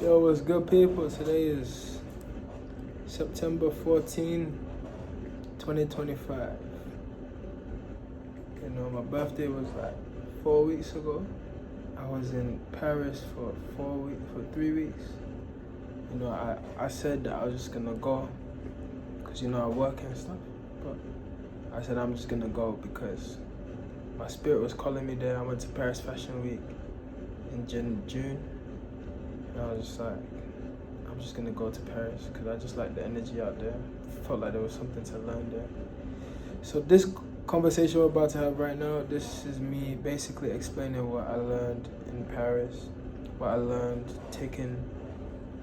Yo, what's good, people? Today is September 14, 2025. My birthday was like 4 weeks ago. I was in Paris for 3 weeks. I said that I was just gonna go because, I work and stuff. But I said I'm just gonna go because my spirit was calling me there. I went to Paris Fashion Week in June. And I was just like, I'm just gonna go to Paris because I just like the energy out there. Felt like there was something to learn there. So this conversation we're about to have right now, this is me basically explaining what I learned in Paris, what I learned taking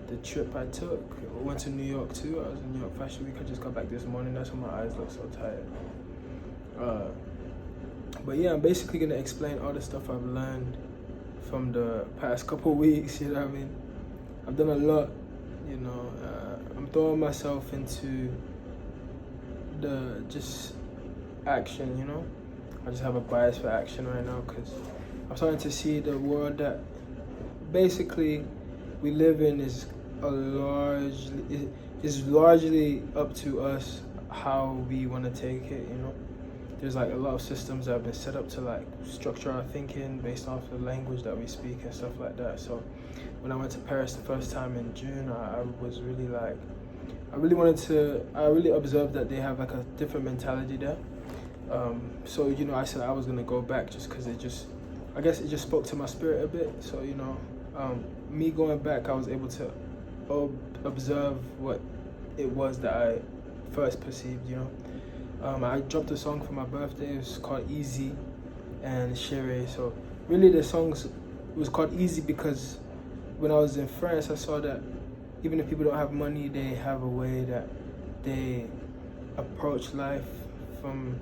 the trip I took. I went to New York too. I was in New York Fashion Week. I just got back this morning. That's why my eyes look so tired. But yeah, I'm basically gonna explain all the stuff I've learned from the past couple weeks, you know what I mean? I've done a lot, I'm throwing myself into the just action, I just have a bias for action right now because I'm starting to see the world that basically we live in is largely up to us how we want to take it, There's like a lot of systems that have been set up to like structure our thinking based off the language that we speak and stuff like that. So when I went to Paris the first time in June, I was really like, I really observed that they have like a different mentality there. So, I said I was gonna go back just because I guess it just spoke to my spirit a bit. So, me going back, I was able to observe what it was that I first perceived, I dropped a song for my birthday. It's called Easy and Chérie. So really the song was called Easy because when I was in France, I saw that even if people don't have money, they have a way that they approach life from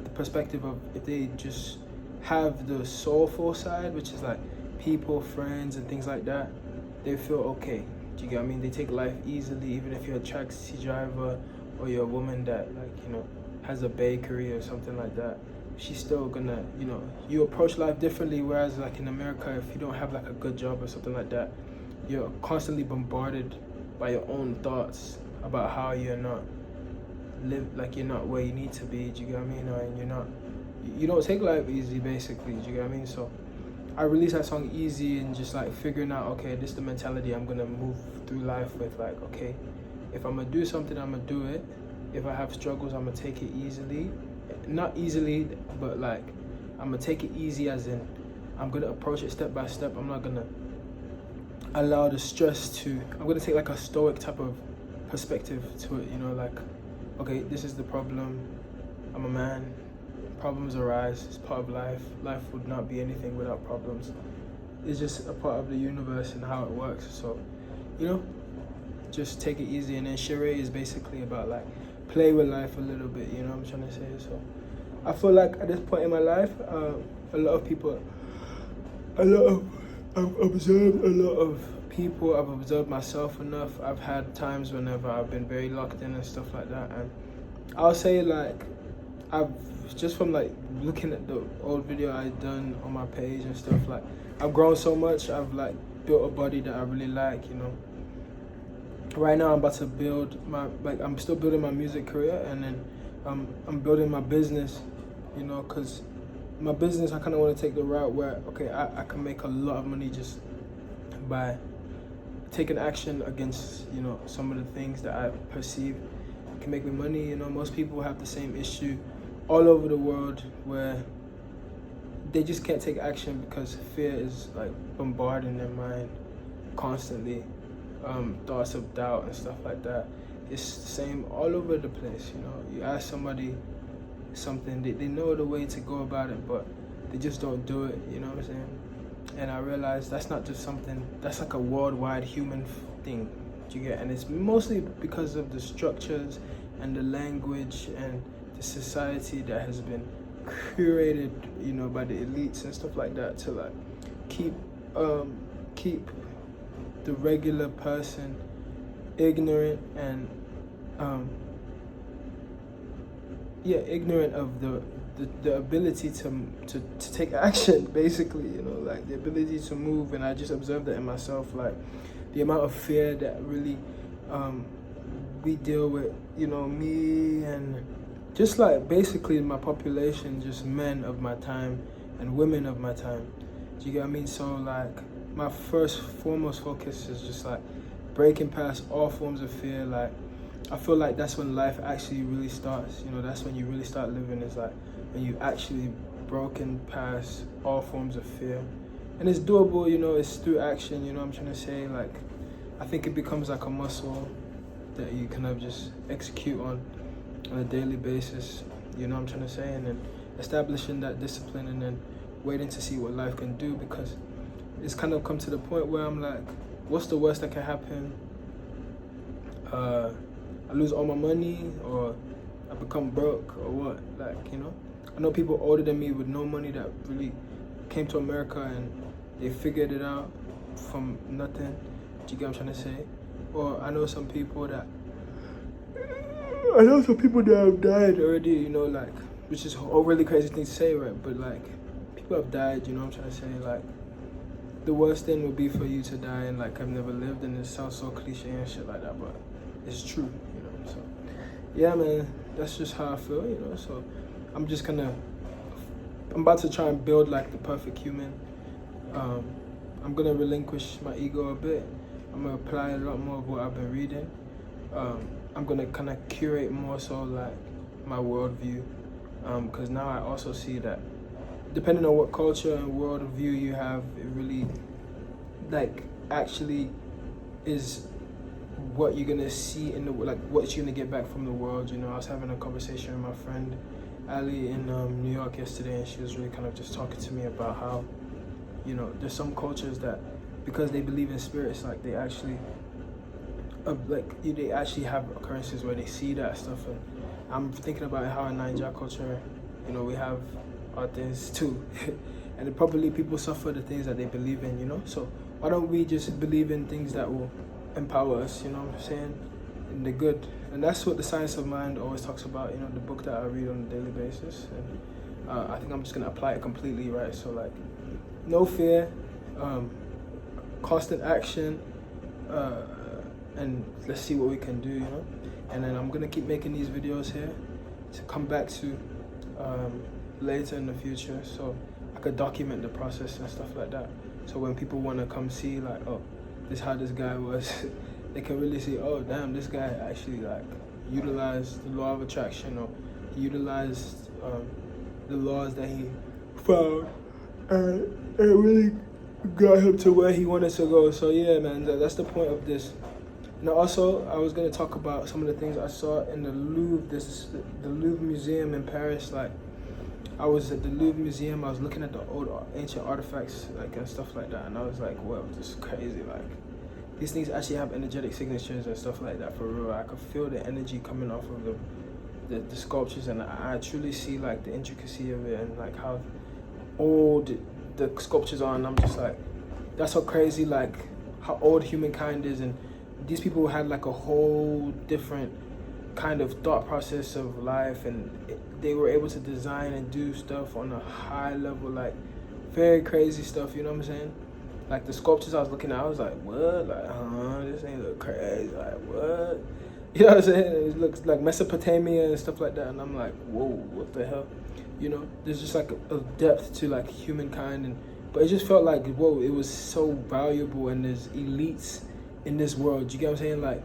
the perspective of if they just have the soulful side, which is like people, friends, and things like that, they feel okay. Do you get what I mean? They take life easily, even if you're a taxi driver or you're a woman that has a bakery or something like that, she's still gonna, you approach life differently. Whereas like in America, if you don't have like a good job or something like that, you're constantly bombarded by your own thoughts about how you're not where you need to be. Do you get what I mean? And you don't take life easy basically. Do you get what I mean? So I released that song Easy and just like figuring out, okay, this is the mentality I'm gonna move through life with. Like, okay, if I'm gonna do something, I'm gonna do it. If I have struggles, I'm gonna take it easily. Not easily, but like, I'm gonna take it easy as in, I'm gonna approach it step by step. I'm not gonna allow the stress I'm gonna take like a stoic type of perspective to it, like, okay, this is the problem. I'm a man. Problems arise. It's part of life. Life would not be anything without problems. It's just a part of the universe and how it works. So, just take it easy. And then Chérie is basically about like, play with life a little bit, what I'm trying to say. So I feel like at this point in my life, I've observed a lot of people. I've observed myself enough. I've had times whenever I've been very locked in and stuff like that. And I'll say like, I've just from like looking at the old video I done on my page and stuff, like I've grown so much. I've like built a body that I really like, Right now I'm about to build I'm still building my music career, and then I'm building my business, because my business I kind of want to take the route where, okay, I can make a lot of money just by taking action against, some of the things that I perceive can make me money. Most people have the same issue all over the world where they just can't take action because fear is like bombarding their mind constantly. Thoughts of doubt and stuff like that. It's the same all over the place, You ask somebody something, they know the way to go about it, but they just don't do it, you know what I'm saying? And I realized that's not just something, that's like a worldwide human thing, do you get? And it's mostly because of the structures and the language and the society that has been curated, by the elites and stuff like that to like keep the regular person ignorant and ignorant of the ability to take action, basically, like the ability to move. And I just observed that in myself. Like the amount of fear that really we deal with, you know, me and just like basically my population, just men of my time and women of my time. Do you get what I mean? So like my foremost focus is just like breaking past all forms of fear. Like I feel like that's when life actually really starts. You know, that's when you really start living. Is like when you actually broken past all forms of fear, and it's doable. You know, it's through action. You know what I'm trying to say? Like I think it becomes like a muscle that you kind of just execute on a daily basis. You know what I'm trying to say? And then establishing that discipline, and then waiting to see what life can do, because it's kind of come to the point where I'm like, what's the worst that can happen? I lose all my money, or I become broke, or what? Like, you know, I know people older than me with no money that really came to America and they figured it out from nothing. Do you get what I'm trying to say? Or I know some people that have died already, you know, like, which is a really crazy thing to say, right? But like, people have died, you know what I'm trying to say? Like, the worst thing would be for you to die and like I've never lived, and it sounds so cliche and shit like that, but it's true, you know. So yeah, man, that's just how I feel, you know. So I'm about to try and build like the perfect human. I'm gonna relinquish my ego a bit. I'm gonna apply a lot more of what I've been reading. I'm gonna kind of curate more so like my worldview, because now I also see that depending on what culture and worldview you have, it really like actually is what you're gonna see in the, like, what you're gonna get back from the world. You know, I was having a conversation with my friend Ali in New York yesterday, and she was really kind of just talking to me about how, you know, there's some cultures that because they believe in spirits, like they actually they actually have occurrences where they see that stuff. And I'm thinking about how in Niger culture, you know, we have our things too. And then probably people suffer the things that they believe in, you know. So why don't we just believe in things that will empower us, you know what I'm saying, in the good. And that's what the Science of Mind always talks about, you know, the book that I read on a daily basis. And I think I'm just gonna apply it completely, right? So like, no fear, constant action, and let's see what we can do, you know. And then I'm gonna keep making these videos here to come back to later in the future, so I could document the process and stuff like that. So when people want to come see, like, oh, this is how this guy was, they can really see, oh damn, this guy actually like utilized the law of attraction, or he utilized the laws that he found, and it really got him to where he wanted to go. So yeah, man, that's the point of this. And also, I was gonna talk about some of the things I saw in the Louvre, the Louvre Museum in Paris. Like, I was at the Louvre Museum, I was looking at the old ancient artifacts, like, and stuff like that, and I was like, wow, this is crazy. Like, these things actually have energetic signatures and stuff like that, for real. I could feel the energy coming off of the sculptures, and I truly see like the intricacy of it, and like how old the sculptures are, and I'm just like, that's so crazy, like how old humankind is. And these people had like a whole different kind of thought process of life, and they were able to design and do stuff on a high level, like very crazy stuff, you know what I'm saying? Like the sculptures I was looking at, I was like, what? Like, this ain't look crazy, like what? You know what I'm saying? It looks like Mesopotamia and stuff like that, and I'm like, whoa, what the hell? You know, there's just like a depth to like humankind, and but it just felt like, whoa, it was so valuable, and there's elites in this world. You get what I'm saying? Like,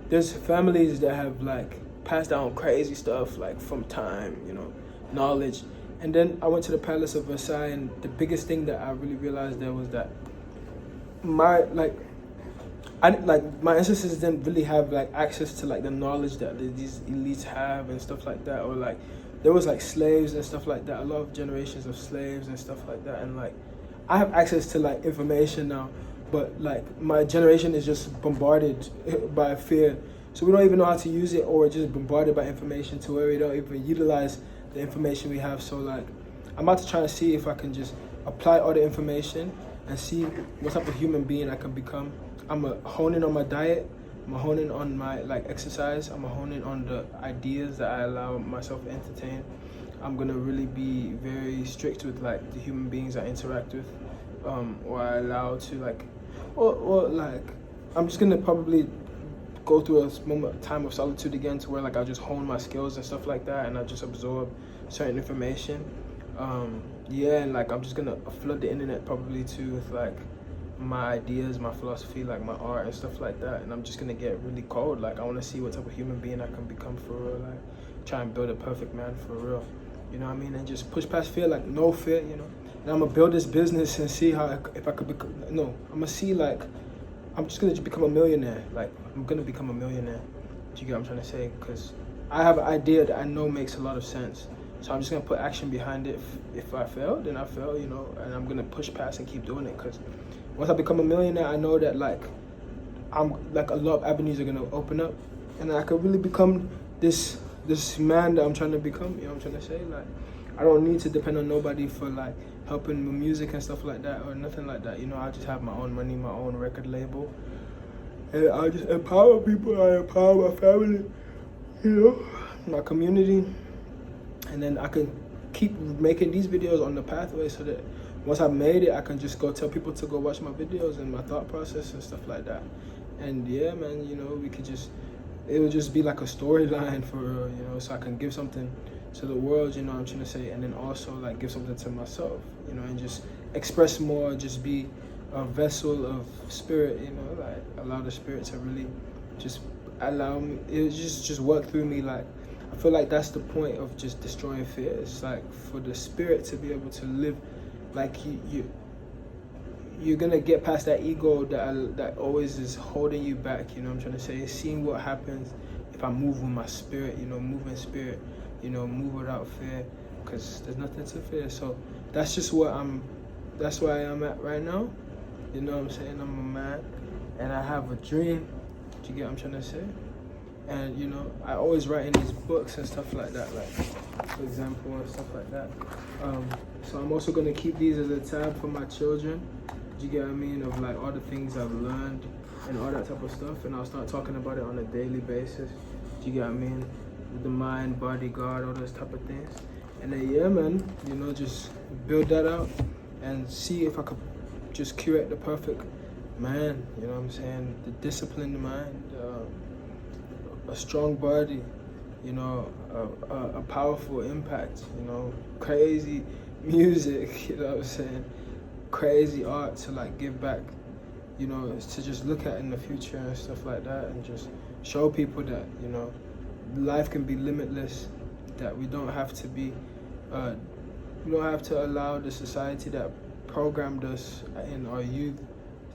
there's families that have like passed down crazy stuff, like from time, you know, knowledge. And then I went to the Palace of Versailles, and the biggest thing that I really realized there was that my ancestors didn't really have like access to like the knowledge that these elites have and stuff like that. Or like there was like slaves and stuff like that, a lot of generations of slaves and stuff like that. And like I have access to like information now, but like my generation is just bombarded by fear, so we don't even know how to use it, or just bombarded by information to where we don't even utilize the information we have. So like I'm about to try to see if I can just apply all the information and see what type of human being I can become. I'm gonna hone in on my diet, I'm gonna hone in on my like exercise, I'm gonna hone in on the ideas that I allow myself to entertain. I'm gonna really be very strict with like the human beings I interact with, or I allow to like, or like I'm just gonna probably go through a time of solitude again, to where like I just hone my skills and stuff like that, and I just absorb certain information. Yeah, and like I'm just gonna flood the internet probably too with like my ideas, my philosophy, like my art and stuff like that. And I'm just gonna get really cold. Like I want to see what type of human being I can become for real. Like try and build a perfect man for real. You know what I mean? And just push past fear, like no fear. You know. And I'm gonna build this business and see how if I could become. No, I'm gonna see like I'm just gonna become a millionaire. Like I'm gonna become a millionaire. Do you get what I'm trying to say? Because I have an idea that I know makes a lot of sense. So I'm just gonna put action behind it. If I fail, then I fail, you know. And I'm gonna push past and keep doing it. Because once I become a millionaire, I know that like I'm like a lot of avenues are gonna open up, and I could really become this man that I'm trying to become. You know what I'm trying to say? Like I don't need to depend on nobody for like helping with music and stuff like that or nothing like that. You know, I just have my own money, my own record label, and I just empower people. I empower my family, you know, my community, and then I can keep making these videos on the pathway so that once I've made it, I can just go tell people to go watch my videos and my thought process and stuff like that. And yeah, man, you know, it would just be like a storyline for real, you know, so I can give something to the world, you know what I'm trying to say, and then also like give something to myself, you know, and just express more, just be a vessel of spirit, you know, like allow the spirit to really just allow me, it just work through me. Like I feel like that's the point of just destroying fear. It's like for the spirit to be able to live, like you're gonna get past that ego that always is holding you back, you know what I'm trying to say. Seeing what happens if I move with my spirit, you know, move in spirit, you know, move without fear, because there's nothing to fear. So that's just that's where I am at right now, you know what I'm saying. I'm a man and I have a dream. Do you get what I'm trying to say? And you know, I always write in these books and stuff like that, like for example and stuff like that. So I'm also gonna keep these as a tab for my children. Do you get what I mean? Of like all the things I've learned and all that type of stuff, and I'll start talking about it on a daily basis. Do you get what I mean? The mind, body, God, all those type of things. And then yeah, man, you know, just build that out and see if I could just curate the perfect man. You know what I'm saying? The disciplined mind, a strong body, you know, a powerful impact, you know, crazy music, you know what I'm saying? Crazy art to like give back, you know, to just look at in the future and stuff like that, and just show people that, you know, life can be limitless, that we don't have to be, we don't have to allow the society that programmed us in our youth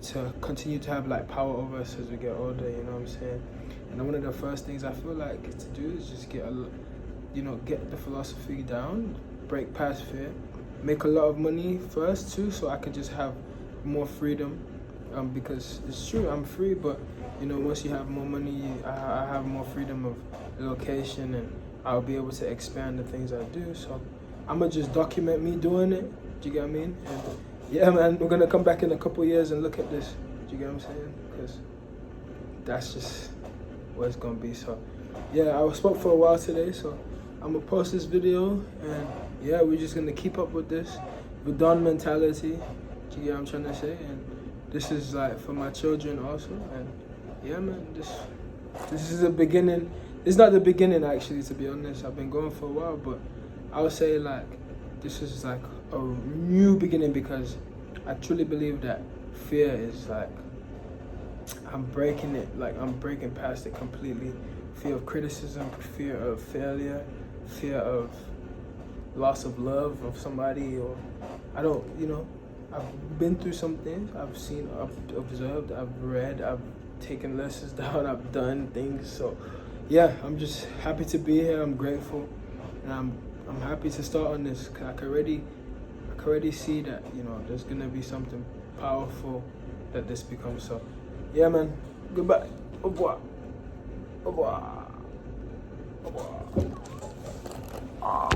to continue to have like power over us as we get older, you know what I'm saying? And one of the first things I feel like to do is just get the philosophy down, break past fear, make a lot of money first too, so I can just have more freedom. Because it's true, I'm free, but you know, once you have more money, I have more freedom of location, and I'll be able to expand the things I do. So I'm gonna just document me doing it. Do you get what I mean? And yeah, man, we're gonna come back in a couple years and look at this. Do you get what I'm saying? Because that's just what it's gonna be. So yeah, I spoke for a while today, so I'm gonna post this video, and yeah, we're just gonna keep up with this Vedon mentality. Do you get what I'm trying to say? And this is like for my children also. And yeah, man, this is the beginning. It's not the beginning actually, to be honest. I've been going for a while, but I would say like this is like a new beginning, because I truly believe that fear is like, I'm breaking it, like I'm breaking past it completely. Fear of criticism, fear of failure, fear of loss of love of somebody, or I don't, you know, I've been through some things. I've seen, I've observed, I've read, I've taken lessons down, I've done things. So yeah, I'm just happy to be here. I'm grateful, and I'm happy to start on this, because I can already see that, you know, there's gonna be something powerful that this becomes. So yeah, man, goodbye. Au revoir. Au revoir. Au revoir.